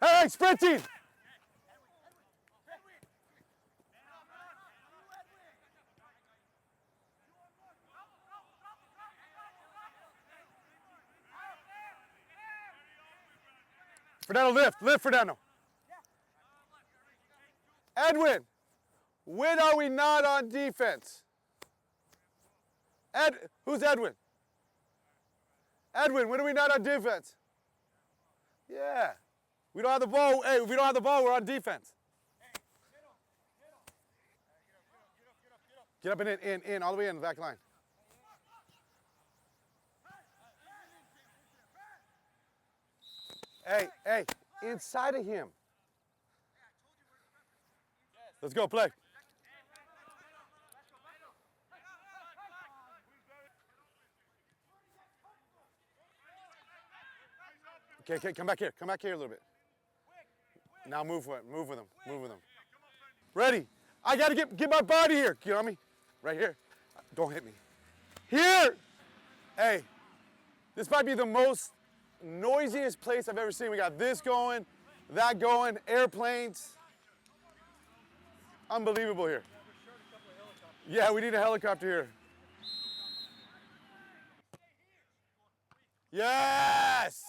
Hey, sprinting! Fernando, lift, Fernando. Edwin, when are we not on defense? Who's Edwin? Edwin, when are we not on defense? Yeah. We don't have the ball. Hey, if we don't have the ball, we're on defense. Get up and in, all the way in the back line. Hey, inside of him. Let's go, play. Okay, come back here a little bit. Now move with him. Ready? I gotta get my body here. You know me? Right here. Don't hit me. Here! Hey, this might be the most noisiest place I've ever seen. We got this going, that going, airplanes. Unbelievable here. Yeah, we need a helicopter here. Yes!